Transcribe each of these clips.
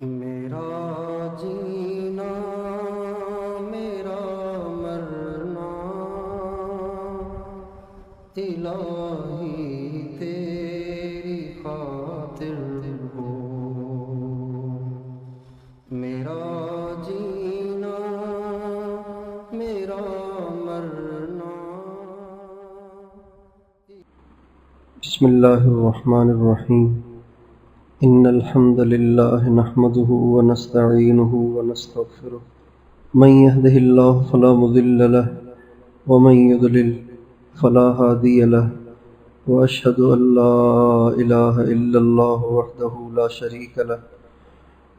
میرا جینا میرا مرنا الہی تیری خاطر ہو، میرا جینا میرا مرنا۔ بسم اللہ الرحمن الرحیم۔ ان الحمد للہ نحمده ونستعینه ونستغفره، من يهده الله فلا مضل له ومن يضلل فلا هادي له، واشهد ان لا اله الا الله وحده لا شريك له،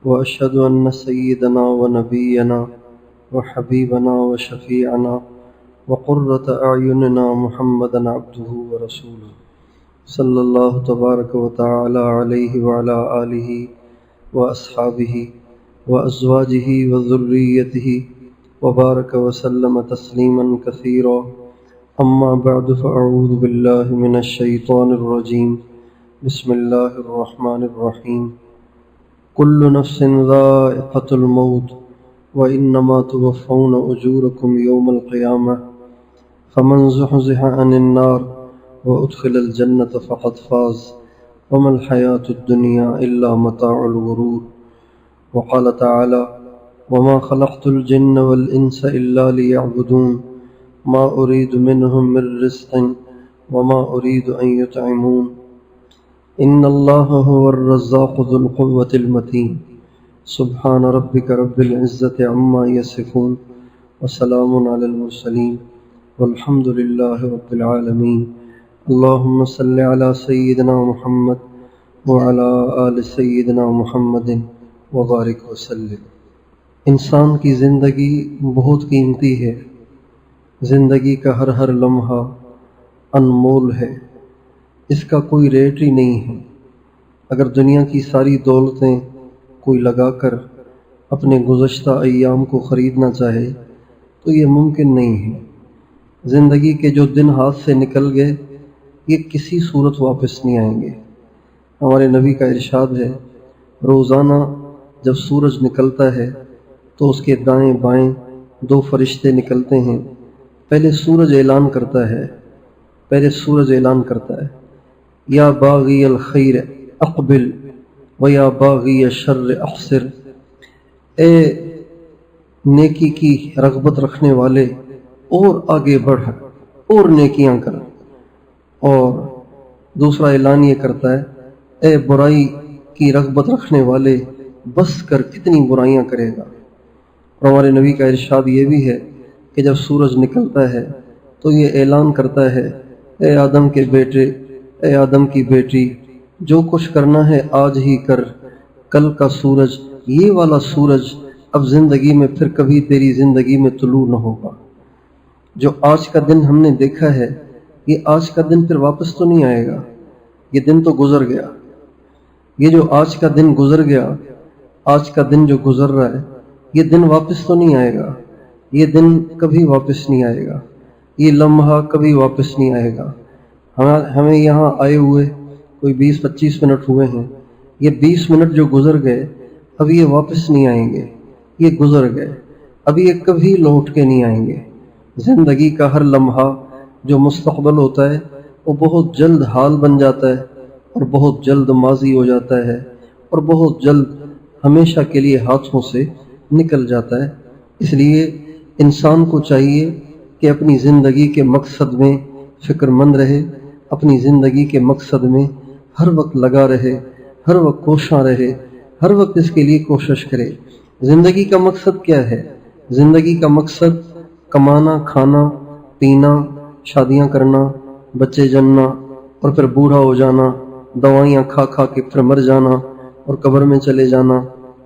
واشهد ان سيدنا ونبينا وحبيبنا وشفيعنا وقرة اعیننا محمدا عبده ورسوله صلی اللہ تبارک و تعالی علیہ وعلی آلہ واصحابہ وازواجہ وذریتہ وبارک وسلم تسلیما کثیرا، اما بعد فاعوذ باللہ من الشیطان الرجیم، بسم اللہ الرحمن الرحیم۔ کل نفس ذائقۃ الموت وانما توفون اجورکم یوم القیامہ، فمن زحزح عن النار وأدخل الجنة فقد فاز وما الحياة الدنيا إلا متاع الغرور۔ وقال تعالى وما خلقت الجن والإنس إلا ليعبدون ما أريد منهم من رزق وما أريد أن يطعمون إن الله هو الرزاق ذو القوة المتين۔ سبحان ربك رب العزة عما يصفون وسلام على المرسلين والحمد لله رب العالمين۔ اللهم صل على سيدنا محمد وعلى آل سيدنا محمد وبارک وسلم۔ انسان کی زندگی بہت قیمتی ہے، زندگی کا ہر لمحہ انمول ہے، اس کا کوئی ریٹ ہی نہیں ہے۔ اگر دنیا کی ساری دولتیں کوئی لگا کر اپنے گزشتہ ایام کو خریدنا چاہے تو یہ ممکن نہیں ہے۔ زندگی کے جو دن ہاتھ سے نکل گئے یہ کسی صورت واپس نہیں آئیں گے۔ ہمارے نبی کا ارشاد ہے، روزانہ جب سورج نکلتا ہے تو اس کے دائیں بائیں دو فرشتے نکلتے ہیں۔ پہلے سورج اعلان کرتا ہے یا باغی الخیر اقبل و یا باغی الشر اقصر، اے نیکی کی رغبت رکھنے والے اور آگے بڑھ اور نیکیاں کر۔ اور دوسرا اعلان یہ کرتا ہے، اے برائی کی رغبت رکھنے والے بس کر کتنی برائیاں کرے گا۔ اور ہمارے نبی کا ارشاد یہ بھی ہے کہ جب سورج نکلتا ہے تو یہ اعلان کرتا ہے، اے آدم کے بیٹے، اے آدم کی بیٹی، جو کچھ کرنا ہے آج ہی کر، کل کا سورج، یہ والا سورج اب زندگی میں پھر کبھی تیری زندگی میں طلوع نہ ہوگا۔ جو آج کا دن ہم نے دیکھا ہے یہ آج کا دن پھر واپس تو نہیں آئے گا، یہ دن تو گزر گیا۔ یہ جو آج کا دن گزر گیا، آج کا دن جو گزر رہا ہے یہ دن واپس تو نہیں آئے گا، یہ دن کبھی واپس نہیں آئے گا، یہ لمحہ کبھی واپس نہیں آئے گا۔ ہمیں یہاں آئے ہوئے کوئی 20-25 منٹ ہوئے ہیں، یہ 20 منٹ جو گزر گئے اب یہ واپس نہیں آئیں گے، یہ گزر گئے، اب یہ کبھی لوٹ کے نہیں آئیں گے۔ زندگی کا ہر لمحہ جو مستقبل ہوتا ہے وہ بہت جلد حال بن جاتا ہے اور بہت جلد ماضی ہو جاتا ہے اور بہت جلد ہمیشہ کے لیے ہاتھوں سے نکل جاتا ہے۔ اس لیے انسان کو چاہیے کہ اپنی زندگی کے مقصد میں فکر مند رہے، اپنی زندگی کے مقصد میں ہر وقت لگا رہے، ہر وقت کوشاں رہے، ہر وقت اس کے لیے کوشش کرے۔ زندگی کا مقصد کیا ہے؟ زندگی کا مقصد کمانا، کھانا، پینا، شادیاں کرنا، بچے جننا اور پھر بوڑھا ہو جانا، دوائیاں کھا کھا کے پھر مر جانا اور قبر میں چلے جانا،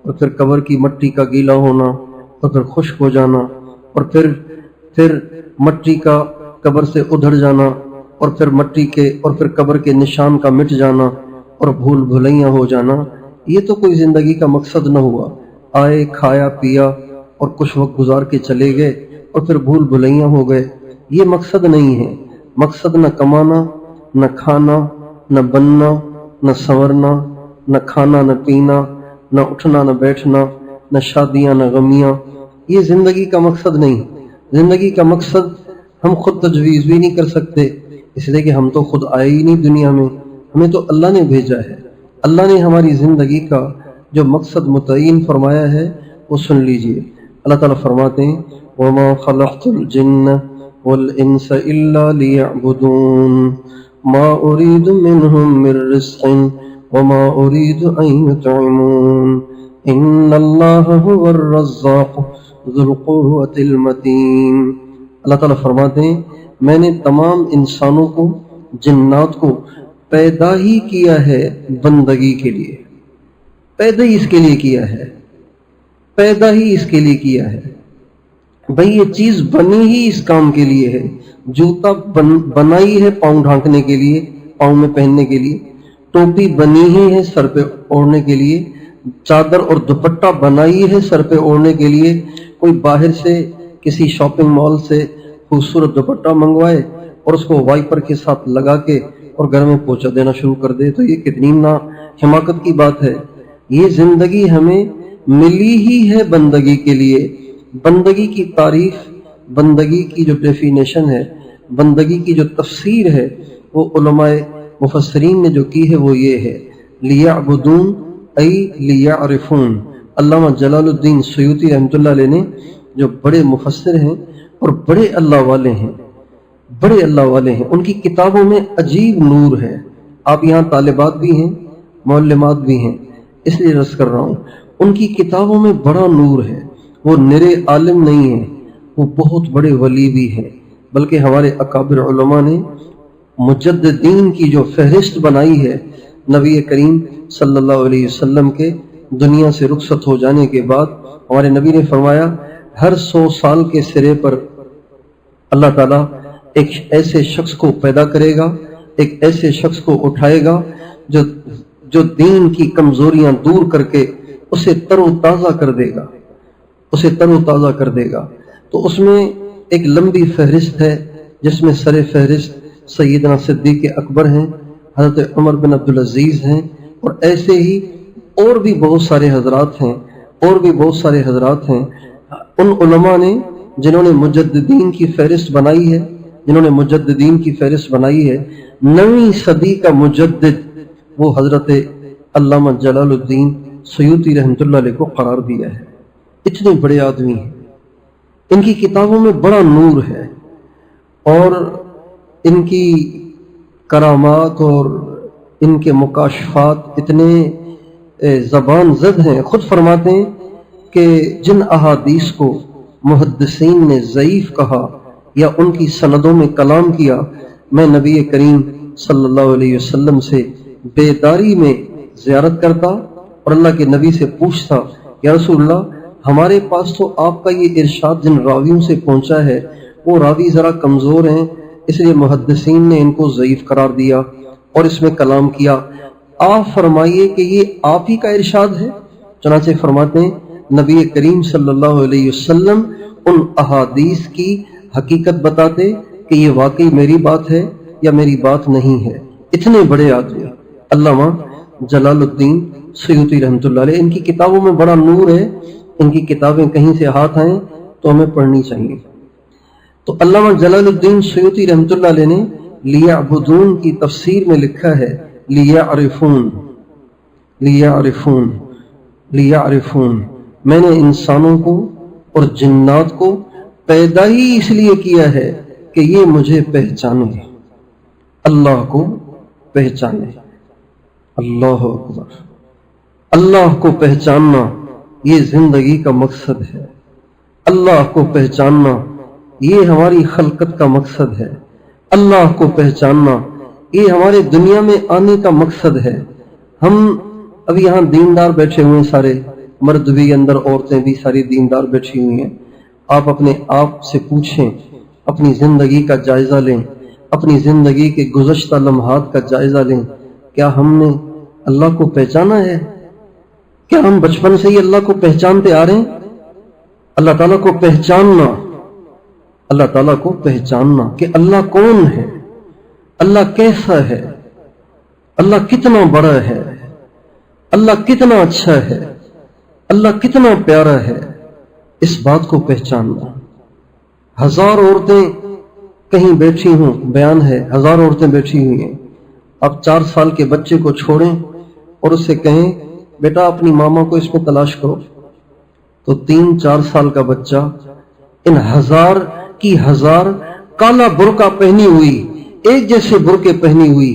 اور پھر قبر کی مٹی کا گیلا ہونا اور پھر خشک ہو جانا، اور پھر مٹی کا قبر سے ادھڑ جانا، اور پھر پھر قبر کے نشان کا مٹ جانا اور بھول بھلیاں ہو جانا۔ یہ تو کوئی زندگی کا مقصد نہ ہوا۔ آئے، کھایا پیا اور کچھ وقت گزار کے چلے گئے اور پھر بھول بھلیاں ہو گئے، یہ مقصد نہیں ہے۔ مقصد نہ کمانا، نہ کھانا، نہ بننا، نہ سنورنا، نہ کھانا نہ پینا، نہ اٹھنا نہ بیٹھنا، نہ شادیاں نہ غمیاں، یہ زندگی کا مقصد نہیں۔ زندگی کا مقصد ہم خود تجویز بھی نہیں کر سکتے، اس لیے کہ ہم تو خود آئے ہی نہیں دنیا میں، ہمیں تو اللہ نے بھیجا ہے۔ اللہ نے ہماری زندگی کا جو مقصد متعین فرمایا ہے وہ سن لیجئے۔ اللہ تعالیٰ فرماتے ہیں وَمَا خَلَقْتُ الْجِنَّ وَالْإِنسَ إِلَّا لِيَعْبُدُونَ مَا أُرِيدُ مِنْهُمْ مِنْ رِزْقٍ وَمَا أُرِيدُ أَنْ يُطْعِمُونَ إِنَّ اللَّهَ هُوَ الرَّزَّاقُ ذُو الْقُوَّةِ الْمَتِينُ۔ اللہ تعالیٰ فرماتے ہیں میں نے تمام انسانوں کو، جنات کو پیدا ہی کیا ہے بندگی کے لیے، پیدا ہی اس کے لیے کیا ہے، پیدا ہی اس کے لیے کیا ہے۔ بھئی یہ چیز بنی ہی اس کام کے لیے ہے۔ جوتا بنائی ہے پاؤں ڈھانکنے کے لیے، پاؤں میں پہننے کے لیے، ٹوپی بنی ہی ہے سر پہ اوڑھنے کے لیے، چادر اور دوپٹہ بنائی ہے سر پہ اوڑھنے کے لیے۔ کوئی باہر سے کسی شاپنگ مال سے خوبصورت دوپٹہ منگوائے اور اس کو وائپر کے ساتھ لگا کے اور گھر میں پوچھا دینا شروع کر دے، تو یہ کتنی نا حماقت کی بات ہے۔ یہ زندگی ہمیں ملی ہی ہے بندگی کے لیے۔ بندگی کی تعریف، بندگی کی جو ڈیفینیشن ہے، بندگی کی جو تفسیر ہے، وہ علماء مفسرین نے جو کی ہے وہ یہ ہے لیعبدون ای لیعرفون۔ علامہ جلال الدین سیوطی رحمۃ اللہ علیہ نے، جو بڑے مفسر ہیں اور بڑے اللہ والے ہیں، بڑے اللہ والے ہیں، ان کی کتابوں میں عجیب نور ہے۔ آپ یہاں طالبات بھی ہیں، معلمات بھی ہیں، اس لیے عرض کر رہا ہوں، ان کی کتابوں میں بڑا نور ہے۔ وہ نرے عالم نہیں ہیں، وہ بہت بڑے ولی بھی ہیں، بلکہ ہمارے اکابر علماء نے مجددین کی جو فہرست بنائی ہے، نبی کریم صلی اللہ علیہ وسلم کے دنیا سے رخصت ہو جانے کے بعد ہمارے نبی نے فرمایا ہر 100 سال کے سرے پر اللہ تعالیٰ ایک ایسے شخص کو پیدا کرے گا، ایک ایسے شخص کو اٹھائے گا جو دین کی کمزوریاں دور کر کے اسے تر و تازہ کر دے گا، اسے تر و تازہ کر دے گا۔ تو اس میں ایک لمبی فہرست ہے جس میں سر فہرست سیدنا صدیق اکبر ہیں، حضرت عمر بن عبدالعزیز ہیں، اور ایسے ہی اور بھی بہت سارے حضرات ہیں، اور بھی بہت سارے حضرات ہیں۔ ان علماء نے جنہوں نے مجددین کی فہرست بنائی ہے، جنہوں نے مجددین کی فہرست بنائی ہے، 9ویں صدی کا مجدد وہ حضرت علامہ جلال الدین سیوطی رحمۃ اللہ علیہ کو قرار دیا ہے۔ اتنے بڑے آدمی ہیں، ان کی کتابوں میں بڑا نور ہے، اور ان کی کرامات اور ان کے مکاشفات اتنے زبان زد ہیں۔ خود فرماتے ہیں کہ جن احادیث کو محدثین نے ضعیف کہا یا ان کی سندوں میں کلام کیا، میں نبی کریم صلی اللہ علیہ وسلم سے بیداری میں زیارت کرتا اور اللہ کے نبی سے پوچھتا یا رسول اللہ ہمارے پاس تو آپ کا یہ ارشاد جن راویوں سے پہنچا ہے وہ راوی ذرا کمزور ہیں، اس لیے محدثین نے ان کو ضعیف قرار دیا اور اس میں کلام کیا، آپ فرمائیے کہ یہ آپ ہی کا ارشاد ہے؟ چنانچہ فرماتے ہیں نبی کریم صلی اللہ علیہ وسلم ان احادیث کی حقیقت بتاتے کہ یہ واقعی میری بات ہے یا میری بات نہیں ہے۔ اتنے بڑے آدمی علامہ جلال الدین سیوطی رحمۃ اللہ علیہ، ان کی کتابوں میں بڑا نور ہے۔ ان کی کتابیں کہیں سے ہاتھ آئیں تو ہمیں پڑھنی چاہیے۔ تو علامہ جلال الدین سیوطی رحمۃ اللہ علیہ نے لیعبدون کی تفسیر میں لکھا ہے لیعرفون، لیعرفون، لیعرفون، میں نے انسانوں کو اور جنات کو پیدا ہی اس لیے کیا ہے کہ یہ مجھے پہچانے، اللہ کو پہچانے۔ اللہ اکبر، اللہ کو پہچاننا یہ زندگی کا مقصد ہے۔ اللہ کو پہچاننا یہ ہماری خلقت کا مقصد ہے۔ اللہ کو پہچاننا یہ ہمارے دنیا میں آنے کا مقصد ہے۔ ہم اب یہاں دیندار بیٹھے ہوئے ہیں، سارے مرد بھی اندر، عورتیں بھی ساری دیندار بیٹھی ہوئی ہیں۔ آپ اپنے آپ سے پوچھیں، اپنی زندگی کا جائزہ لیں، اپنی زندگی کے گزشتہ لمحات کا جائزہ لیں، کیا ہم نے اللہ کو پہچانا ہے؟ کیا ہم بچپن سے ہی اللہ کو پہچانتے آ رہے ہیں؟ اللہ تعالیٰ کو پہچاننا، اللہ تعالیٰ کو پہچاننا کہ اللہ کون ہے، اللہ کیسا ہے، اللہ کتنا بڑا ہے، اللہ کتنا اچھا ہے، اللہ کتنا پیارا ہے اس بات کو پہچاننا. 1000 عورتیں کہیں بیٹھی ہوں، بیان ہے 1000 عورتیں بیٹھی ہوئی ہیں، آپ 4 سال کے بچے کو چھوڑیں اور اس سے کہیں بیٹا اپنی ماما کو اس میں تلاش کرو، تو 3-4 سال کا بچہ ان 1000 کی 1000 کالا برقع پہنی ہوئی، ایک جیسے برقعے پہنی ہوئی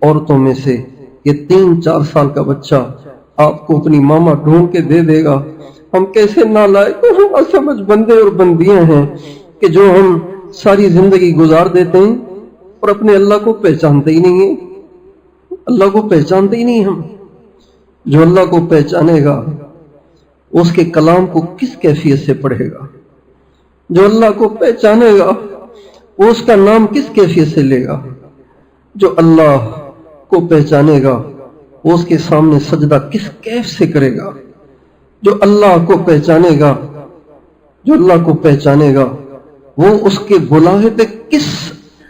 عورتوں میں سے یہ 3-4 سال کا بچہ آپ کو اپنی ماما ڈھونڈ کے دے دے گا. ہم کیسے نالائق اسمجھ بندے اور بندیاں ہیں کہ جو ہم ساری زندگی گزار دیتے ہیں اور اپنے اللہ کو پہچانتے ہی نہیں ہیں. اللہ کو پہچانتے ہی نہیں ہم. جو اللہ کو پہچانے گا اس کے کلام کو کس کیفیت سے پڑھے گا؟ جو اللہ کو پہچانے گا وہ اس کا نام کس کیفیت سے لے گا؟ جو اللہ کو پہچانے گا وہ اس کے سامنے سجدہ کس کیف سے کرے گا؟ جو اللہ کو پہچانے گا، جو اللہ کو پہچانے گا وہ اس کے بلاغے پہ کس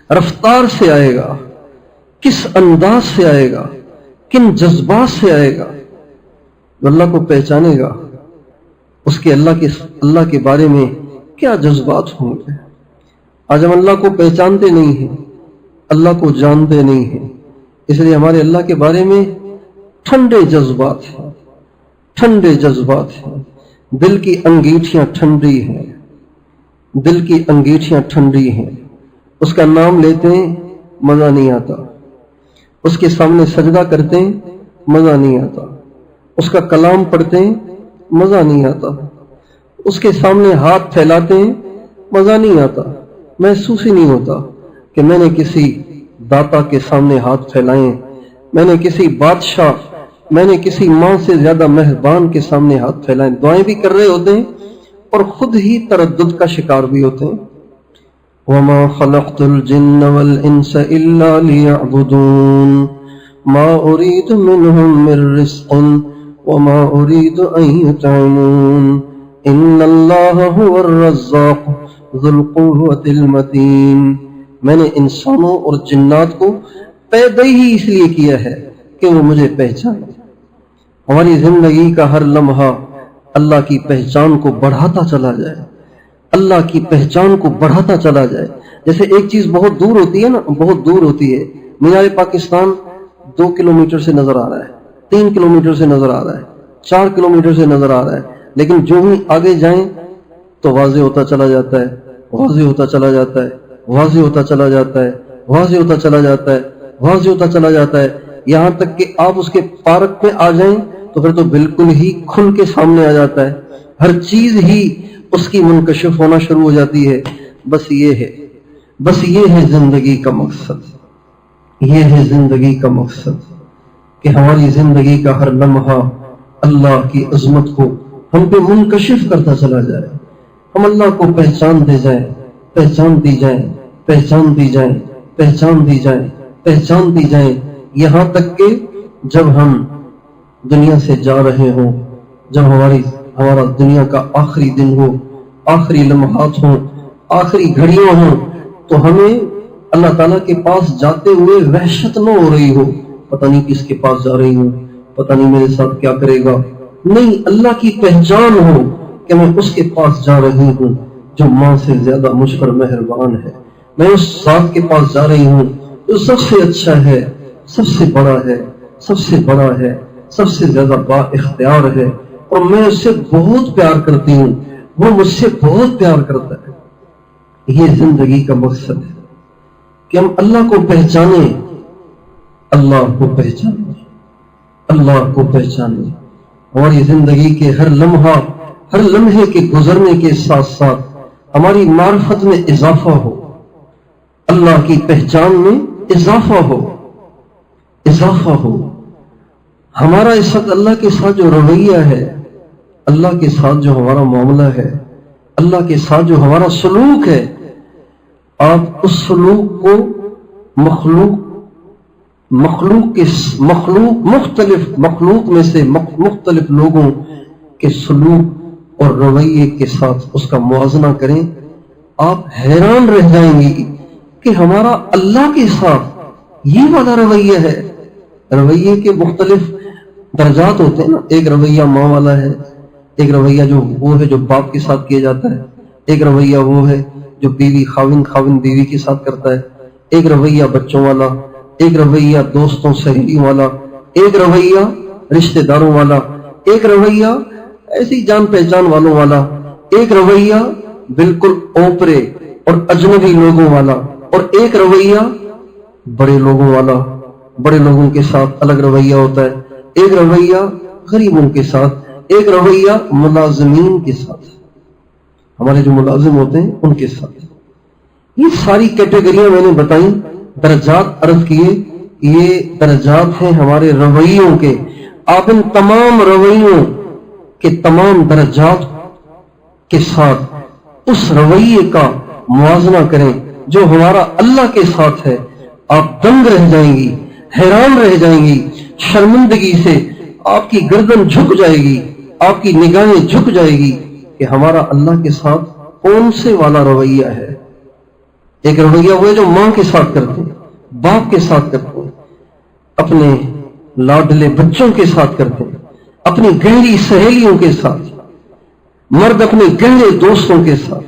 رفتار سے آئے گا، کس انداز سے آئے گا، کن جذبات سے آئے گا؟ جو اللہ کو پہچانے گا اس کے اللہ کے بارے میں کیا جذبات ہوں گے؟ آج ہم اللہ کو پہچانتے نہیں ہیں، اللہ کو جانتے نہیں ہیں، اس لیے ہمارے اللہ کے بارے میں ٹھنڈے جذبات ہیں، ٹھنڈے جذبات ہیں. دل کی انگیٹھیاں ٹھنڈی ہیں، دل کی انگیٹھیاں ٹھنڈی ہیں. اس کا نام لیتے ہیں مزہ نہیں آتا، اس کے سامنے سجدہ کرتے ہیں مزہ نہیں آتا، اس کا کلام پڑھتے ہیں مزہ نہیں آتا، اس کے سامنے ہاتھ پھیلاتے ہیں مزہ نہیں آتا. محسوس ہی نہیں ہوتا کہ میں نے کسی داتا کے سامنے ہاتھ پھیلائے، میں نے کسی بادشاہ، میں نے کسی ماں سے زیادہ مہربان کے سامنے ہاتھ پھیلائے. دعائیں بھی کر رہے ہوتے ہیں اور خود ہی تردد کا شکار بھی ہوتے ہیں. وَمَا خَلَقْتُ الْجِنَّ وَالْإِنسَ إِلَّا لِيَعْبُدُونَ مَا أُرِيدُ مِنْهُمْ مِنْ رِزْقٍ وَمَا أُرِيدُ أَنْ يُطْعِمُونَ إِنَّ اللَّهَ هُوَ الرَّزَّاقُ ذُو الْقُوَّةِ الْمَتِينُ. میں نے انسانوں اور جنات کو پیدا ہی اس لیے کیا ہے کہ وہ مجھے پہچانے. ہماری زندگی کا ہر لمحہ اللہ کی پہچان کو بڑھاتا چلا جائے، اللہ کی پہچان کو بڑھاتا چلا جائے. جیسے ایک چیز بہت دور ہوتی ہے نا، بہت دور ہوتی ہے. مینار پاکستان 2 کلومیٹر سے نظر آ رہا ہے، 3 کلومیٹر سے نظر آ رہا ہے، 4 کلومیٹر سے نظر آ رہا ہے، لیکن جو ہی آگے جائیں تو واضح ہوتا چلا جاتا ہے، واضح ہوتا چلا جاتا ہے، واضح ہوتا چلا جاتا ہے، واضح ہوتا چلا جاتا ہے، واضح ہوتا چلا جاتا ہے. یہاں تک کہ آپ اس کے پارک میں آ جائیں تو پھر تو بالکل ہی کھل کے سامنے آ جاتا ہے، ہر چیز ہی اس کی منکشف ہونا شروع ہو جاتی ہے. بس یہ ہے زندگی کا مقصد، یہ ہے زندگی کا مقصد کہ ہماری زندگی کا ہر لمحہ اللہ کی عظمت کو ہم پہ منکشف کرتا چلا جائے. ہم اللہ کو پہچان دے جائیں، پہچان دی جائیں، پہچان دی جائیں، پہچان دی جائیں، پہچان دی جائیں، یہاں تک کہ جب ہم دنیا سے جا رہے ہوں، جب ہمارا دنیا کا آخری دن ہو، آخری لمحات ہوں، آخری گھڑیاں ہوں، تو ہمیں اللہ تعالیٰ کے پاس جاتے ہوئے وحشت نہ ہو رہی ہو، پتہ نہیں کس کے پاس جا رہی ہوں، پتہ نہیں میرے ساتھ کیا کرے گا. نہیں، اللہ کی پہچان ہو کہ میں اس کے پاس جا رہی ہوں جو ماں سے زیادہ مجھ پر مہربان ہے. میں اس ذات کے پاس جا رہی ہوں جو سب سے اچھا ہے، سب سے بڑا ہے، سب سے بڑا ہے، سب سے زیادہ با اختیار ہے، اور میں اس سے بہت پیار کرتی ہوں، وہ مجھ سے بہت پیار کرتا ہے. یہ زندگی کا مقصد ہے کہ ہم اللہ کو پہچانیں، اللہ کو پہچانیں، اللہ کو پہچانیں. ہماری زندگی کے ہر لمحے کے گزرنے کے ساتھ ساتھ ہماری معرفت میں اضافہ ہو، اللہ کی پہچان میں اضافہ ہو، اضافہ ہو. ہمارا اس وقت اللہ کے ساتھ جو رویہ ہے، اللہ کے ساتھ جو ہمارا معاملہ ہے، اللہ کے ساتھ جو ہمارا سلوک ہے، آپ اس سلوک کو مختلف مخلوق میں سے مختلف لوگوں کے سلوک اور رویے کے ساتھ اس کا موازنہ کریں، آپ حیران رہ جائیں گے کہ ہمارا اللہ کے ساتھ یہ والا رویہ ہے. رویے کے مختلف درجات ہوتے ہیں نا. ایک رویہ ماں والا ہے، ایک رویہ جو وہ ہے جو باپ کے ساتھ کیا جاتا ہے، ایک رویہ وہ ہے جو بیوی خاوند بیوی کے ساتھ کرتا ہے، ایک رویہ بچوں والا، ایک رویہ دوستوں سہیلیوں والا، ایک رویہ رشتہ داروں والا، ایک رویہ ایسی جان پہچان والوں والا، ایک رویہ بالکل اوپرے اور اجنبی لوگوں والا، اور ایک رویہ بڑے لوگوں والا۔ بڑے لوگوں کے ساتھ الگ رویہ ہوتا ہے، ایک رویہ غریبوں کے ساتھ، ایک رویہ ملازمین کے ساتھ، ہمارے جو ملازم ہوتے ہیں ان کے ساتھ۔ یہ ساری کیٹیگریاں میں نے بتائیں، درجات عرض کیے، یہ درجات ہیں ہمارے رویوں کے۔ آپ ان تمام رویوں کے تمام درجات کے ساتھ اس رویے کا موازنہ کریں جو ہمارا اللہ کے ساتھ ہے، آپ دنگ رہ جائیں گی، حیران رہ جائیں گی، شرمندگی سے آپ کی گردن جھک جائے گی، آپ کی نگاہیں جھک جائے گی کہ ہمارا اللہ کے ساتھ کون سے والا رویہ ہے۔ ایک رویہ وہ ہے جو ماں کے ساتھ کرتے ہیں، باپ کے ساتھ کرتے ہیں، اپنے لاڈلے بچوں کے ساتھ کرتے ہیں، اپنی گہری سہیلیوں کے ساتھ، مرد اپنے گہرے دوستوں کے ساتھ،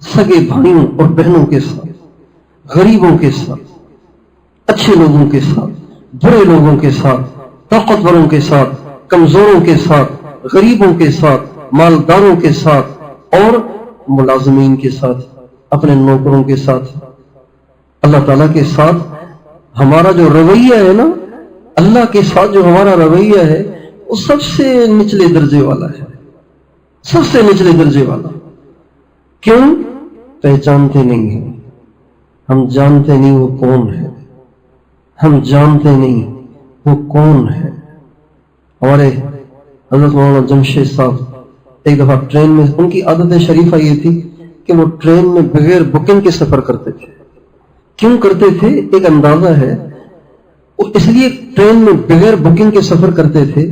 سگے بھائیوں اور بہنوں کے ساتھ، غریبوں کے ساتھ، اچھے لوگوں کے ساتھ، برے لوگوں کے ساتھ، طاقتوروں کے ساتھ، کمزوروں کے ساتھ، غریبوں کے ساتھ، مالداروں کے ساتھ اور ملازمین کے ساتھ، اپنے نوکروں کے ساتھ۔ اللہ تعالیٰ کے ساتھ ہمارا جو رویہ ہے نا، اللہ کے ساتھ جو ہمارا رویہ ہے وہ سب سے نچلے درجے والا ہے، سب سے نچلے درجے والا۔ کیوں؟ پہچانتے نہیں ہیں، ہم جانتے نہیں وہ کون ہے، ہم جانتے نہیں وہ کون ہے۔ ہمارے حضرت مولانا جمشید صاحب ایک دفعہ ٹرین میں، ان کی عادت شریفہ یہ تھی کہ وہ ٹرین میں بغیر بکنگ کے سفر کرتے تھے۔ کیوں کرتے تھے؟ ایک اندازہ ہے، وہ اس لیے ٹرین میں بغیر بکنگ کے سفر کرتے تھے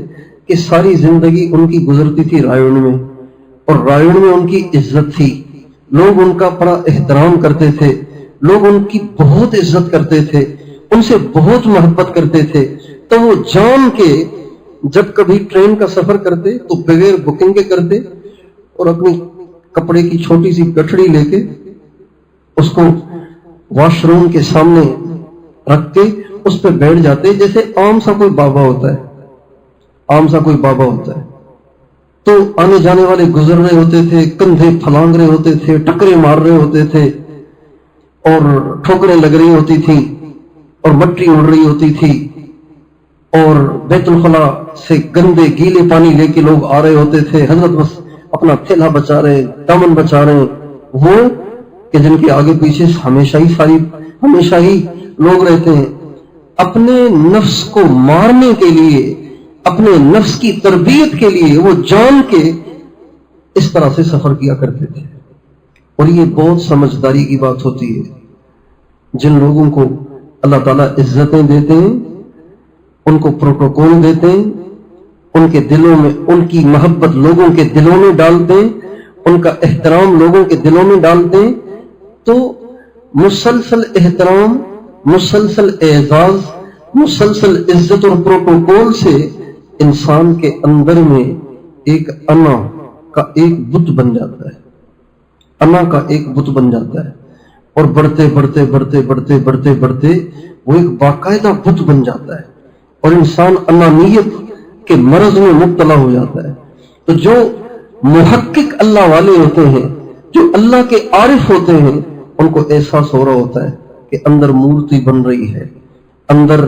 کہ ساری زندگی ان کی گزرتی تھی رائیگڑ میں، اور رائیگڑ میں ان کی عزت تھی، لوگ ان کا بڑا احترام کرتے تھے، لوگ ان کی بہت عزت کرتے تھے، ان سے بہت محبت کرتے تھے۔ تو وہ جان کے جب کبھی ٹرین کا سفر کرتے تو بغیر بکنگ کے کرتے، اور اپنی کپڑے کی چھوٹی سی گٹھڑی لے کے اس کو واش روم کے سامنے رکھ کے اس پہ بیٹھ جاتے، جیسے عام سا کوئی بابا ہوتا ہے، عام سا کوئی بابا ہوتا ہے۔ تو آنے جانے والے گزر رہے ہوتے تھے، کندھے پھلانگ رہے ہوتے تھے، ٹکرے مار رہے ہوتے تھے، اور ٹھوکریں لگ رہی ہوتی تھی، اور مٹی اڑ رہی ہوتی تھی، اور بیت الخلا سے گندے گیلے پانی لے کے لوگ آ رہے ہوتے تھے۔ حضرت بس اپنا تھیلا بچا رہے، دامن بچا رہے، وہ کہ جن کے آگے پیچھے ہمیشہ ہی لوگ رہتے ہیں۔ اپنے نفس کو مارنے کے لیے، اپنے نفس کی تربیت کے لیے وہ جان کے اس طرح سے سفر کیا کرتے تھے۔ اور یہ بہت سمجھداری کی بات ہوتی ہے۔ جن لوگوں کو اللہ تعالیٰ عزتیں دیتے ہیں، ان کو پروٹوکول دیتے ہیں، ان کے دلوں میں ان کی محبت لوگوں کے دلوں میں ڈالتے ہیں، ان کا احترام لوگوں کے دلوں میں ڈالتے ہیں، تو مسلسل احترام، مسلسل اعزاز، مسلسل عزت اور پروٹوکول سے انسان کے اندر میں ایک انا کا ایک بت بن جاتا ہے، انا کا ایک بت بن جاتا ہے، اور بڑھتے بڑھتے بڑھتے بڑھتے بڑھتے بڑھتے وہ ایک باقاعدہ بت بن جاتا ہے، اور انسان انانیت کے مرض میں مبتلا ہو جاتا ہے۔ تو جو محقق اللہ والے ہوتے ہیں، جو اللہ کے عارف ہوتے ہیں، ان کو احساس ہو رہا ہوتا ہے کہ اندر مورتی بن رہی ہے، اندر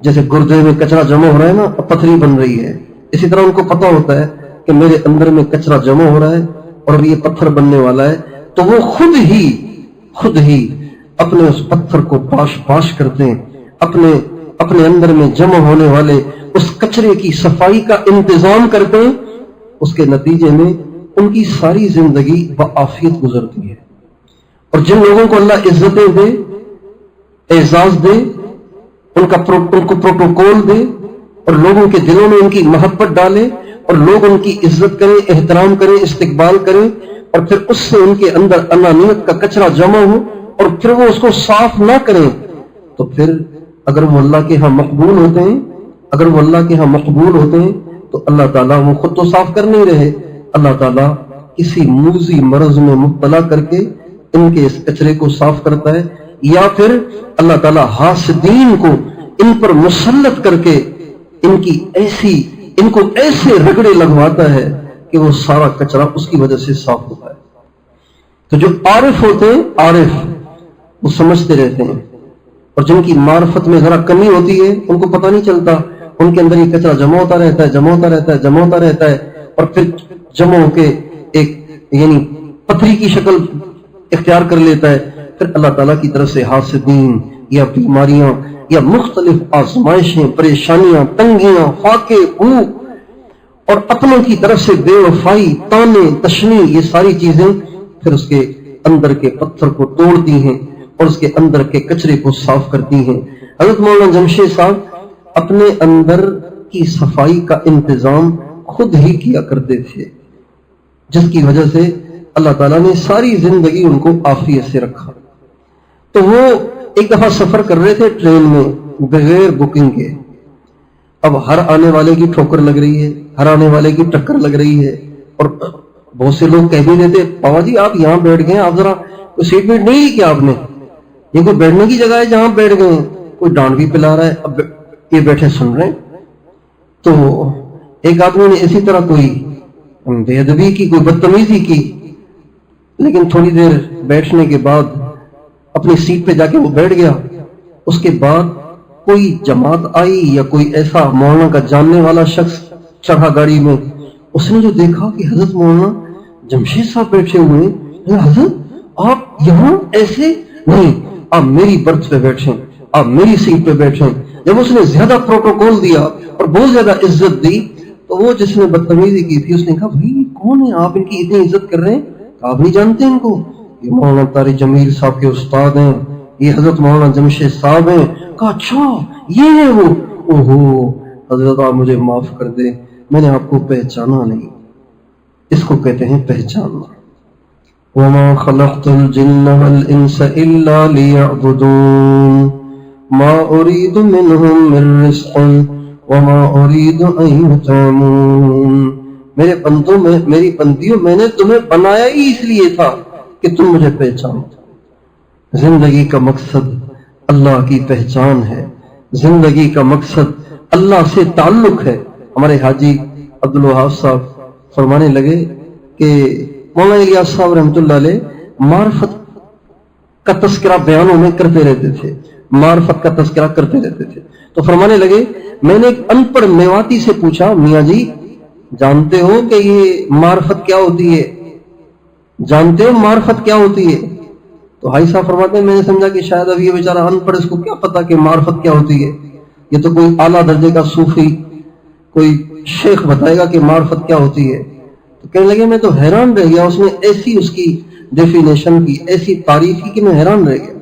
جیسے گردے میں کچرا جمع ہو رہا ہے نا، پتھری بن رہی ہے، اسی طرح ان کو پتا ہوتا ہے کہ میرے اندر میں کچرا جمع ہو رہا ہے اور اب یہ پتھر بننے والا ہے۔ تو وہ خود ہی اپنے اس پتھر کو پاش کرتے ہیں، اپنے اندر میں جمع ہونے والے اس کچرے کی صفائی کا انتظام کرتے ہیں۔ اس کے نتیجے میں ان کی ساری زندگی بعافیت گزرتی ہے۔ اور جن لوگوں کو اللہ عزتیں دے، اعزاز دے، ان کو پروٹوکول دے، اور لوگوں کے دلوں میں ان کی محبت ڈالے، اور لوگ ان کی عزت کریں، احترام کریں، استقبال کریں، اور پھر اس سے ان کے اندر انانیت کا کچرا جمع ہو، اور پھر وہ اس کو صاف نہ کریں، تو پھر اگر وہ اللہ کے ہاں مقبول ہوتے ہیں، تو اللہ تعالیٰ وہ خود تو صاف کر نہیں رہے، اللہ تعالیٰ کسی موذی مرض میں مبتلا کر کے ان کے اس کچرے کو صاف کرتا ہے، یا پھر اللہ تعالیٰ حاسدین کو ان پر مسلط کر کے ان کو ایسے رگڑے لگواتا ہے کہ وہ سارا کچرا اس کی وجہ سے صاف ہوتا ہے۔ تو جو عارف ہوتے ہیں، عارف وہ سمجھتے رہتے ہیں، اور جن کی معرفت میں ذرا کمی ہوتی ہے ان کو پتہ نہیں چلتا، ان کے اندر یہ کچرا جمع ہوتا رہتا ہے اور پھر جمع ہو کے ایک یعنی پتھری کی شکل اختیار کر لیتا ہے۔ پھر اللہ تعالیٰ کی طرف سے حاسدین یا بیماریاں یا مختلف آزمائشیں، پریشانیاں، تنگیاں، فاقے، بھوک اور اپنوں کی طرف سے بے وفائی، تانے، تشنی، یہ ساری چیزیں پھر اس کے اندر کے پتھر کو توڑتی ہیں اور اس کے اندر کے کچرے کو صاف کرتی ہیں۔ حضرت مولانا جمشید صاحب اپنے اندر کی صفائی کا انتظام خود ہی کیا کرتے تھے، جس کی وجہ سے اللہ تعالیٰ نے ساری زندگی ان کو عافیت سے رکھا۔ تو وہ ایک دفعہ سفر کر رہے تھے ٹرین میں بغیر بکنگ کے، اب ہر آنے والے کی ٹھوکر لگ رہی ہے، ہر آنے والے کی ٹکر لگ رہی ہے، اور بہت سے لوگ کہہ بھی دیتے بابا جی آپ یہاں بیٹھ گئے، آپ ذرا کوئی سیٹ بیلٹ نہیں لی کیا آپ نے، یہ کوئی بیٹھنے کی جگہ ہے جہاں بیٹھ گئے ہیں، کوئی ڈانٹ بھی پلا رہا ہے، اب یہ بیٹھے سن رہے ہیں۔ تو ایک آدمی نے اسی طرح کوئی بے ادبی کی، کوئی بدتمیزی کی، لیکن تھوڑی دیر بیٹھنے کے بعد اپنی سیٹ پہ جا کے وہ بیٹھ گیا۔ اس کے بعد کوئی جماعت آئی یا کوئی ایسا مولانا کا جاننے والا شخص چڑھا گاڑی میں، اس نے جو دیکھا کہ حضرت مولانا جمشید صاحب بیٹھے ہوئے ہیں، حضرت آپ یہاں ایسے نہیں، آپ میری برتھ پہ بیٹھیں، آپ میری سیٹ پہ بیٹھیں۔ جب اس نے زیادہ پروٹوکول دیا اور بہت زیادہ عزت دی تو وہ جس نے بدتمیزی کی تھی اس نے کہا بھائی کون ہے آپ، ان کی اتنی عزت کر رہے ہیں، آپ نہیں جانتے ان کو، یہ مولانا طارق جمیل صاحب کے استاد ہیں، یہ حضرت مولانا جمشید صاحب ہیں۔ کہا اچھا یہ ہے وہ، اوہو حضرت آپ مجھے معاف کر دیں، میں نے آپ کو پہچانا نہیں۔ اس کو کہتے ہیں پہچاننا۔ وَمَا خَلَقْتُ الْجِنَّ وَالْإِنسَ إِلَّا لِيَعْبُدُونَ مَا أُرِيدُ مِنْهُمْ مِنْ رِزْقٍ وَمَا أُرِيدُ أَنْ يُطْعِمُونَ۔ میرے بندوں میں، میری بندیوں، میں نے تمہیں بنایا ہی اس لیے تھا کہ تم مجھے پہچانو۔ زندگی کا مقصد اللہ کی پہچان ہے، زندگی کا مقصد اللہ سے تعلق ہے۔ ہمارے حاجی عبدالوہاب صاحب فرمانے لگے کہ مولانا الیاس صاحب رحمۃ اللہ علیہ معرفت کا تذکرہ بیانوں میں کرتے رہتے تھے، معرفت کا تذکرہ کرتے رہتے تھے۔ تو فرمانے لگے میں نے ایک ان پڑھ میواتی سے پوچھا میاں جی جانتے ہو کہ یہ معرفت کیا ہوتی ہے، جانتے ہو معرفت کیا ہوتی ہے؟ تو بھائی صاحب فرماتے ہیں میں نے سمجھا کہ شاید اب یہ بیچارہ ان پڑھ، اس کو کیا پتا کہ معرفت کیا ہوتی ہے، یہ تو کوئی اعلیٰ درجے کا صوفی کوئی شیخ بتائے گا کہ معرفت کیا ہوتی ہے۔ تو کہنے لگے میں تو حیران رہ گیا، اس نے ایسی اس کی ڈیفینیشن کی، ایسی تعریف کی کہ میں حیران رہ گیا۔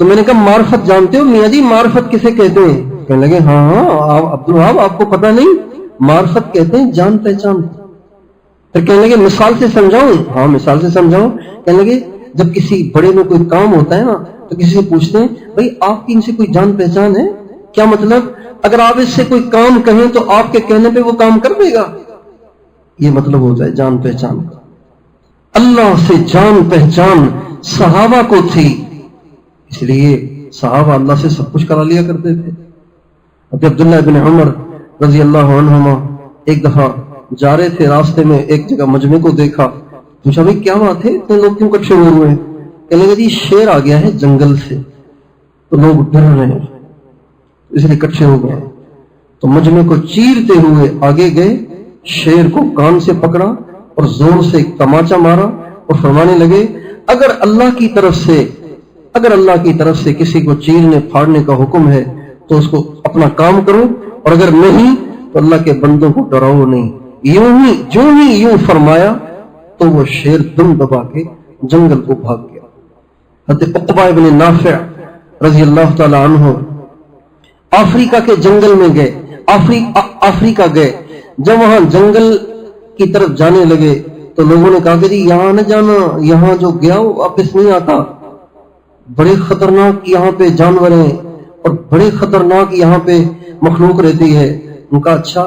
تو میں نے کہا معرفت جانتے ہو میاں جی، معرفت کسے کہتے ہیں؟ کہنے لگے ہاں عبدالوہاب آپ کو پتہ نہیں، معرفت کہتے ہیں جان پہچان۔ پھر کہنے لگے مثال سے سمجھاؤں؟ ہاں مثال سے سمجھاؤں۔ کہنے لگے جب کسی بڑے میں کوئی کام ہوتا ہے نا تو کسی سے پوچھتے ہیں بھائی آپ کی ان سے کوئی جان پہچان ہے؟ کیا مطلب اگر آپ اس سے کوئی کام کہیں تو آپ کے کہنے پہ وہ کام کر دے گا، یہ مطلب ہوتا ہے جان پہچان کا۔ اللہ سے جان پہچان صحابہ کو تھی، اس لیے صحابہ اللہ سے سب کچھ کرا لیا کرتے تھے۔ عبداللہ بن عمر رضی اللہ عنہما ایک دفعہ جا رہے تھے، راستے میں ایک جگہ مجمع کو دیکھا، پوچھا بھائی کیا بات ہے اتنے لوگ کیوں اکٹھے ہوئے ہیں؟ کہنے لگے جی شیر آ گیا ہے جنگل سے تو لوگ ڈر رہے ہیں اس لیے اکٹھے ہو گئے۔ تو مجمع کو چیرتے ہوئے آگے گئے، شیر کو کان سے پکڑا اور زور سے ایک تماچا مارا اور فرمانے لگے اگر اللہ کی طرف سے کسی کو چیرنے پھاڑنے کا حکم ہے تو اس کو اپنا کام کرو، اور اگر نہیں تو اللہ کے بندوں کو ڈراؤ نہیں۔ یوں فرمایا تو وہ شیر دم دبا کے جنگل کو بھاگ گیا۔ حضرت عقبہ بن نافع رضی اللہ تعالی عنہ افریقہ کے جنگل میں گئے، افریقہ گئے، جب وہاں جنگل کی طرف جانے لگے تو لوگوں نے کہا کہ جی یہاں نہ جانا، یہاں جو گیا وہ واپس نہیں آتا، بڑے خطرناک یہاں پہ جانور ہیں اور بڑے خطرناک یہاں پہ مخلوق رہتی ہے۔ ان کا اچھا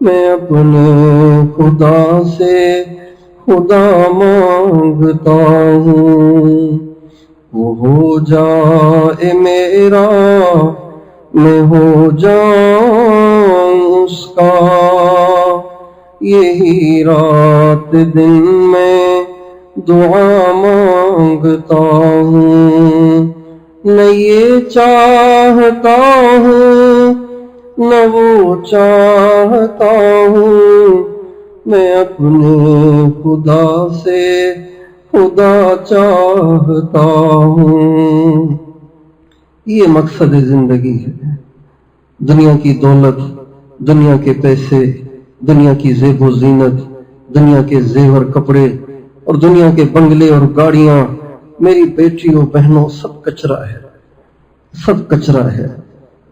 میں اپنے خدا سے خدا مانگتا ہوں، وہ ہو جائے میرا میں ہو جاؤں اس کا، یہی رات دن میں دعا مانگتا ہوں، نہ یہ چاہتا ہوں نہ وہ چاہتا ہوں، میں اپنے خدا سے خدا چاہتا ہوں۔ یہ مقصد زندگی ہے۔ دنیا کی دولت، دنیا کے پیسے، دنیا کی زیب و زینت، دنیا کے زیور کپڑے اور دنیا کے بنگلے اور گاڑیاں، میری بیٹیوں بہنوں، سب کچرا ہے، سب کچرا ہے،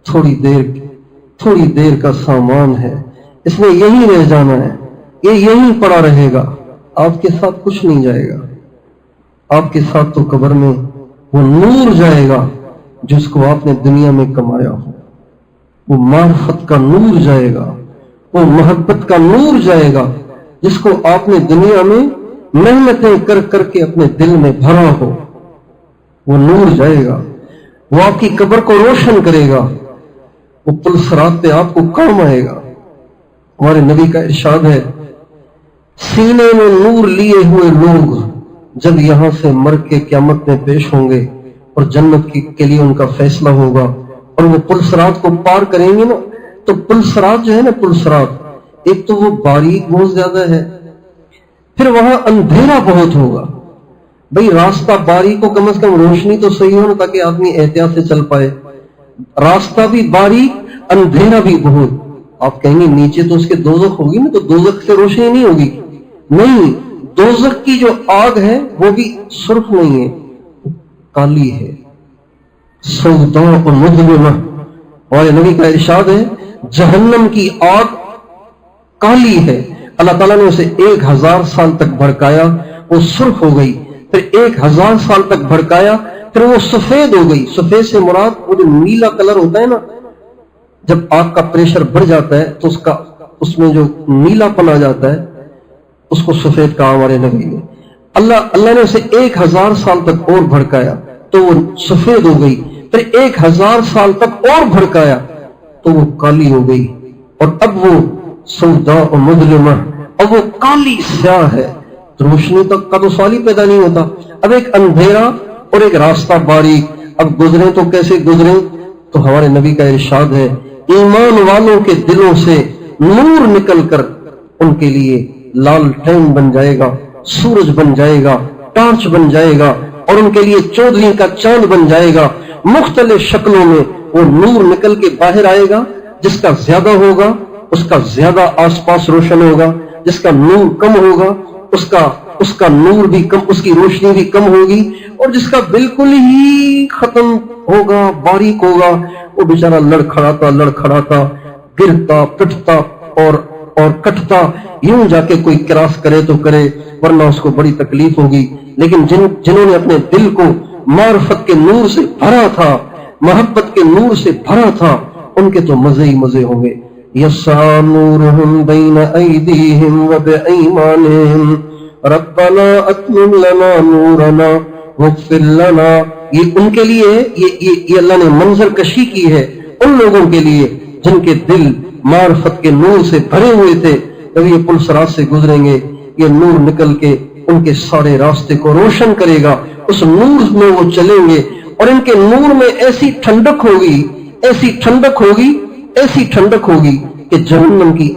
تھوڑی دیر کا سامان ہے، اس میں یہی رہ جانا ہے، یہ یہیں پڑا رہے گا، آپ کے ساتھ کچھ نہیں جائے گا۔ آپ کے ساتھ تو قبر میں وہ نور جائے گا جس کو آپ نے دنیا میں کمایا ہو، وہ معرفت کا نور جائے گا، وہ محبت کا نور جائے گا جس کو آپ نے دنیا میں محنتیں کر کر کے اپنے دل میں بھرا ہو، وہ نور جائے گا، وہ آپ کی قبر کو روشن کرے گا، وہ پل صراط پہ آپ کو کام آئے گا۔ ہمارے نبی کا ارشاد ہے، سینے میں نور لیے ہوئے لوگ جب یہاں سے مر کے قیامت میں پیش ہوں گے اور جنت کے لیے ان کا فیصلہ ہوگا اور وہ پل صراط کو پار کریں گے نا، تو پل صراط جو ہے نا، پل صراط ایک تو وہ باریک بہت زیادہ ہے، پھر وہاں اندھیرا بہت ہوگا۔ بھئی راستہ باریک کو کم از کم روشنی تو صحیح ہو نا، تاکہ آدمی احتیاط سے چل پائے۔ راستہ بھی باریک، اندھیرا بھی بہت۔ آپ کہیں گے نیچے تو اس کے دوزخ ہوگی نا، تو دوزخ سے روشنی نہیں ہوگی۔ نہیں، دوزخ کی جو آگ ہے وہ بھی سرخ نہیں ہے، کالی ہے، سوداء مظلمہ۔ اور نبی کا ارشاد ہے، جہنم کی آگ کالی ہے، اللہ تعالیٰ نے اسے 1000 سال تک بھڑکایا، وہ سرخ ہو گئی، پھر 1000 سال تک بھڑکایا، پھر وہ سفید ہو گئی۔ سفید سے مراد وہ جو نیلا کلر ہوتا ہے نا، جب آگ کا پریشر بڑھ جاتا ہے تو اس میں جو نیلا پن آ جاتا ہے، اس کو سفید کہا ہمارے نبی نے۔ اللہ نے اسے 1000 سال تک اور بھڑکایا تو وہ سفید ہو گئی، پھر 1000 سال تک اور بھڑکایا تو وہ کالی ہو گئی، اور اب وہ سوداء مظلمہ، اب وہ کالی سیاہ ہے۔ روشنی تک کا تو سوال ہی پیدا نہیں ہوتا۔ اب ایک اندھیرا اور ایک راستہ باریک، اب گزریں تو کیسے گزریں؟ تو ہمارے نبی کا ارشاد ہے، ایمان والوں کے دلوں سے نور نکل کر ان کے لیے لال ٹین بن جائے گا، سورج بن جائے گا، ٹارچ بن جائے گا، اور ان کے لیے چودھری کا چاند بن جائے گا۔ مختلف شکلوں میں وہ نور نکل کے باہر آئے گا، جس کا زیادہ ہوگا اس کا زیادہ آس پاس روشن ہوگا، جس کا نور کم ہوگا اس کا نور بھی کم، اس کی روشنی بھی کم ہوگی، اور جس کا بالکل ہی ختم ہوگا، باریک ہوگا، وہ بیچارہ لڑکھڑاتا گرتا پٹتا اور کٹتا، یوں جا کے کوئی کراس کرے تو کرے، ورنہ اس کو بڑی تکلیف ہوگی۔ لیکن جنہوں نے اپنے دل کو معرفت کے نور سے بھرا تھا، محبت کے نور سے بھرا تھا، ان کے تو مزے ہی مزے ہوں گے۔ یسعی نورہم بین ایدیہم وبایمانہم ربنا اتمم لنا نورنا واغفر لنا۔ یہ ان کے لیے یہ اللہ نے منظر کشی کی ہے ان لوگوں کے لیے جن کے دل معرفت کے نور سے بھرے ہوئے تھے۔ جب یہ پل صراط سے گزریں گے، یہ نور نکل کے ان کے سارے راستے کو روشن کرے گا، اس نور میں وہ چلیں گے، اور ان کے نور میں ایسی ٹھنڈک ہوگی، ایسی ٹھنڈک ہوگی، ایسی ٹھنڈک ہوگی کہ جہنم کی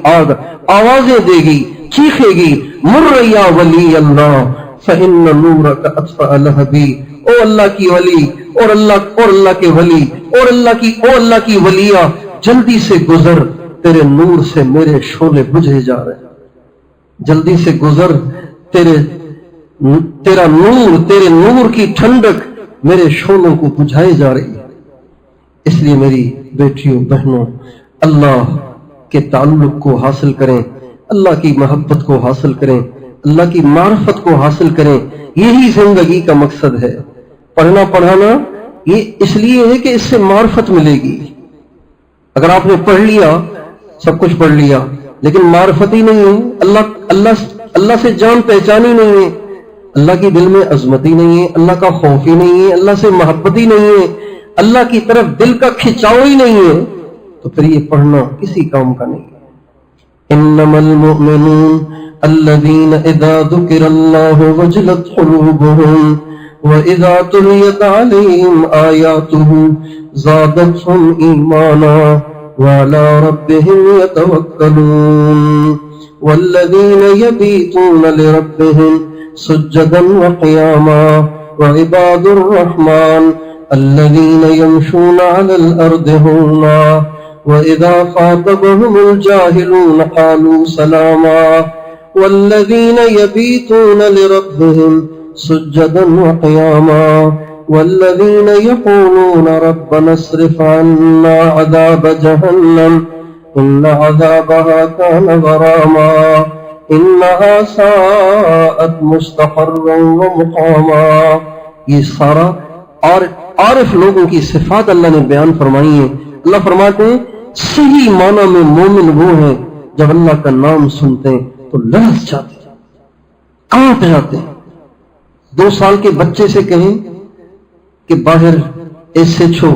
آگ آوازیں دے گی، چیخے گی، مر یا ولی اللہ فإن نورک اطفأ لہبی۔ او اللہ کی ولی، اور اللہ کے ولی، اور اللہ کی ولیہ، جلدی سے گزر، تیرے نور سے میرے شعلے بجھے جا رہے ہیں، جلدی سے گزر، تیرا نور، تیرے نور کی ٹھنڈک میرے شعلوں کو بجھائے جا رہی ہے۔ اس لیے میری بیٹیوں بہنوں، اللہ کے تعلق کو حاصل کریں، اللہ کی محبت کو حاصل کریں، اللہ کی معرفت کو حاصل کریں، یہی زندگی کا مقصد ہے۔ پڑھنا پڑھانا یہ اس لیے ہے کہ اس سے معرفت ملے گی۔ اگر آپ نے پڑھ لیا سب کچھ پڑھ لیا، لیکن معرفت ہی نہیں ہے، اللہ سے جان پہچان ہی نہیں ہے، اللہ کی دل میں عظمت ہی نہیں ہے، اللہ کا خوف ہی نہیں ہے، اللہ سے محبت ہی نہیں ہے، اللہ کی طرف دل کا کھچاؤ ہی نہیں ہے، تو پھر یہ پڑھنا کسی کام کا نہیں ہے۔ انما المؤمنون الذين اذا ذكر الله وجلت قلوبهم واذا تليت عليهم آياته زادتهم ايمانا وعلى ربهم يتوكلون والذين يبيتون لربهم سجدا وقياما وعباد الرحمن الذين يمشون على الأرض هونا وإذا خاطبهم الجاهلون قالوا سلاما والذين يبيتون لربهم سجدا وقياما والذين يقولون ربنا اصرف عنا عذاب جهنم إن عذابها كان غراما إنها ساءت مستقرا ومقاما۔ یہ سارا عارف لوگوں کی صفات اللہ نے بیان فرمائی ہیں۔ اللہ فرماتے ہیں صحیح معنی میں مومن وہ ہیں جب اللہ کا نام سنتے ہیں تو لرز جاتے ہیں، کانپ جاتے ہیں۔ 2 سال کے بچے سے کہیں کہ باہر ایس ایچ او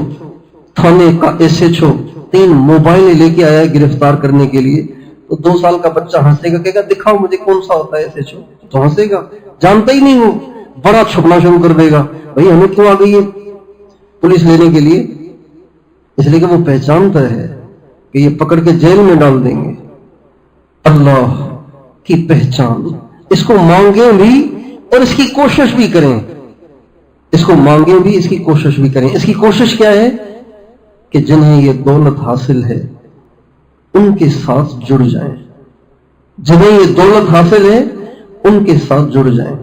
تھانے کا ایس ایچ او 3 موبائل لے کے آیا ہے گرفتار کرنے کے لیے، تو 2 سال کا بچہ ہنسے گا، کہے گا دکھاؤ مجھے کون سا ہوتا ہے ایس ایچ او، تو ہنسے گا، جانتا ہی نہیں، وہ بڑا چھپنا شروع کر دے گا، بھائی ہمیں کیوں آ گئی ہے پولیس لینے کے لیے؟ اس لیے کہ وہ پہچانتا ہے کہ یہ پکڑ کے جیل میں ڈال دیں گے۔ اللہ کی پہچان، اس کو مانگیں بھی اور اس کی کوشش بھی کریں، اس کو مانگیں بھی، اس کی کوشش بھی کریں۔ اس کی کوشش کیا ہے کہ جنہیں یہ دولت حاصل ہے ان کے ساتھ جڑ جائیں، جنہیں یہ دولت حاصل ہے ان کے ساتھ جڑ جائیں،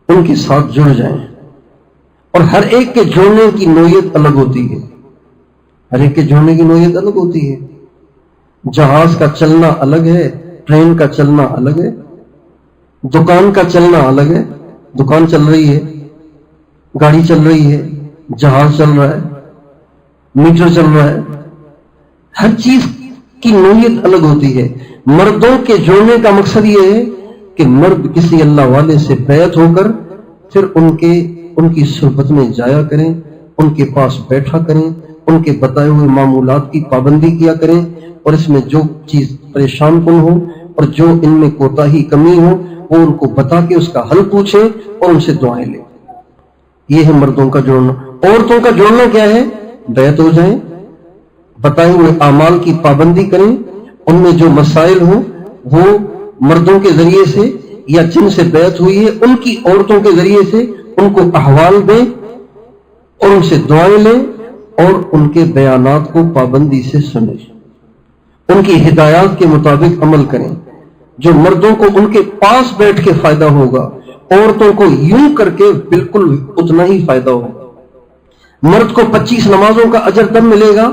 ان کے ساتھ جڑ جائیں۔ اور ہر ایک کے جوڑنے کی نوعیت الگ ہوتی ہے، ہر ایک کے جوڑنے کی نوعیت الگ ہوتی ہے۔ جہاز کا چلنا الگ ہے، ٹرین کا چلنا الگ ہے، دکان کا چلنا الگ ہے، دکان چل رہی ہے، گاڑی چل رہی ہے، جہاز چل رہا ہے، میٹر چل رہا ہے، ہر چیز کی نوعیت الگ ہوتی ہے۔ مردوں کے جوڑنے کا مقصد یہ ہے کہ مرد کسی اللہ والے سے بیعت ہو کر پھر ان کی صحبت میں جایا کریں، ان کے پاس بیٹھا کریں، ان کے بتائے ہوئے معمولات کی پابندی کیا کریں، اور اس میں جو چیز پریشان کن ہو اور جو ان میں کوتاہی کمی ہو وہ ان کو بتا کے اس کا حل پوچھیں اور ان سے دعائیں لیں۔ یہ ہے مردوں کا جوڑنا۔ عورتوں کا جوڑنا کیا ہے؟ بیعت ہو جائیں، بتائے ہوئے اعمال کی پابندی کریں، ان میں جو مسائل ہوں وہ مردوں کے ذریعے سے یا جن سے بیعت ہوئی ہے ان کی عورتوں کے ذریعے سے ان کو احوال دیں اور ان سے دعائیں لیں اور ان کے بیانات کو پابندی سے سنیں، ان کی ہدایات کے مطابق عمل کریں۔ جو مردوں کو ان کے پاس بیٹھ کے فائدہ ہوگا، عورتوں کو یوں کر کے بالکل اتنا ہی فائدہ ہوگا۔ مرد کو 25 نمازوں کا اجر تب ملے گا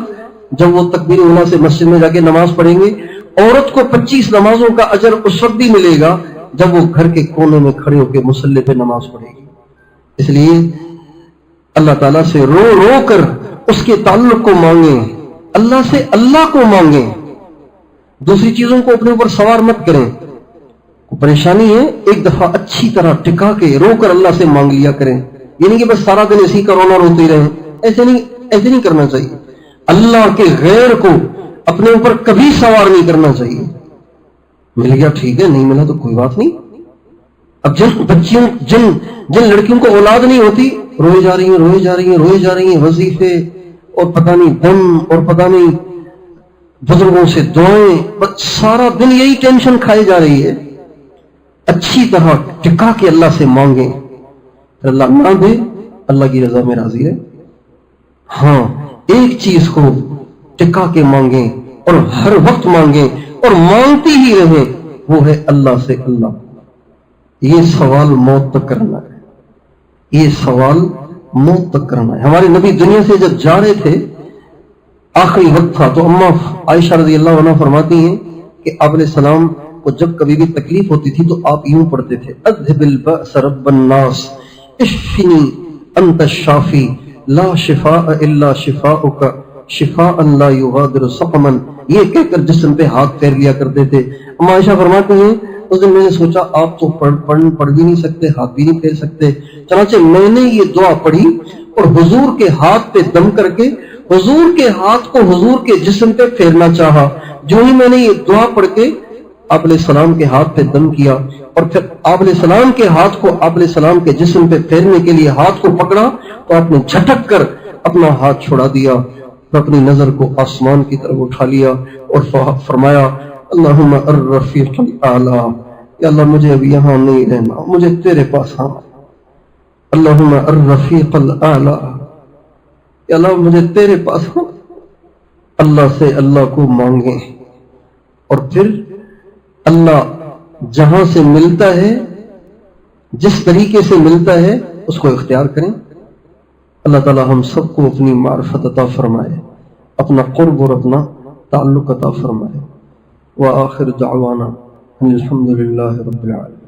جب وہ تکبیر اولیٰ سے مسجد میں جا کے نماز پڑھیں گے، عورت کو 25 نمازوں کا اجر اس وقت بھی ملے گا جب وہ گھر کے کونے میں کھڑے ہو کے مصلی پہ نماز پڑھے گی۔ اس لیے اللہ تعالیٰ سے رو رو کر اس کے تعلق کو مانگیں، اللہ سے اللہ کو مانگیں، دوسری چیزوں کو اپنے اوپر سوار مت کریں۔ کوئی پریشانی ہے ایک دفعہ اچھی طرح ٹکا کے رو کر اللہ سے مانگ لیا کریں، یہ نہیں کہ بس سارا دن اسی کا رونا روتے ہی رہیں، ایسے نہیں کرنا چاہیے۔ اللہ کے غیر کو اپنے اوپر کبھی سوار نہیں کرنا چاہیے۔ مل گیا ٹھیک ہے، نہیں ملا تو کوئی بات نہیں۔ اب جن لڑکیوں کو اولاد نہیں ہوتی روئے جا رہی ہیں وظیفے اور پتہ نہیں دم اور پتہ نہیں بزرگوں سے دعائیں، بس سارا دن یہی ٹینشن کھائی جا رہی ہے۔ اچھی طرح ٹکا کے اللہ سے مانگیں، پھر اللہ نہ دے اللہ کی رضا میں راضی ہے۔ ہاں ایک چیز کو ٹکا کے مانگیں اور ہر وقت مانگیں اور مانگتی ہی رہیں، وہ ہے اللہ سے اللہ۔ یہ سوال موت تک کرنا ہے، یہ سوال موت تک کرنا ہے۔ ہمارے نبی دنیا سے جب جا رہے تھے آخری وقت تھا تو اماں عائشہ رضی اللہ عنہ فرماتی ہیں کہ آپ علیہ السلام کو جب کبھی بھی تکلیف ہوتی تھی تو آپ یوں پڑھتے تھے اذهب البأس رب الناس اشفنی انت الشافی لا شفاء الا شفاؤک شفاء لا یغادر سقما یہ کہہ کر جسم پہ ہاتھ پھیر لیا کرتے تھے۔ اما عائشہ فرماتے ہیں اس دن میں نے سوچا آپ تو پڑھ بھی نہیں سکتے، ہاتھ بھی نہیں پھیر سکتے، چنانچہ میں نے یہ دعا پڑھی اور حضور کے ہاتھ پہ دم کر کے حضور کے ہاتھ کو حضور کے جسم پہ پھیرنا چاہا۔ جو ہی میں نے یہ دعا پڑھ کے آپ علیہ السلام کے ہاتھ پہ دم کیا اور پھر آپ علیہ السلام کے ہاتھ کو آپ علیہ السلام کے جسم پہ پھیرنے کے لیے ہاتھ کو پکڑا تو آپ نے جھٹک کر اپنا ہاتھ چھڑا دیا، اپنی نظر کو آسمان کی طرف اٹھا لیا اور فرمایا اللہم الرفیق الاعلی، یا اللہ مجھے اب یہاں نہیں رہنا، مجھے تیرے پاس آنا۔ اللہم الرفیق الاعلی، یا اللہ مجھے تیرے پاس آنا۔ اللہ سے اللہ کو مانگیں اور پھر اللہ جہاں سے ملتا ہے، جس طریقے سے ملتا ہے اس کو اختیار کریں۔ اللہ تعالی ہم سب کو اپنی معرفت عطا فرمائے، اپنا قرب اور اپنا تعلق عطا فرمائے۔ وآخر دعوانا ان الحمد للہ رب العالمین۔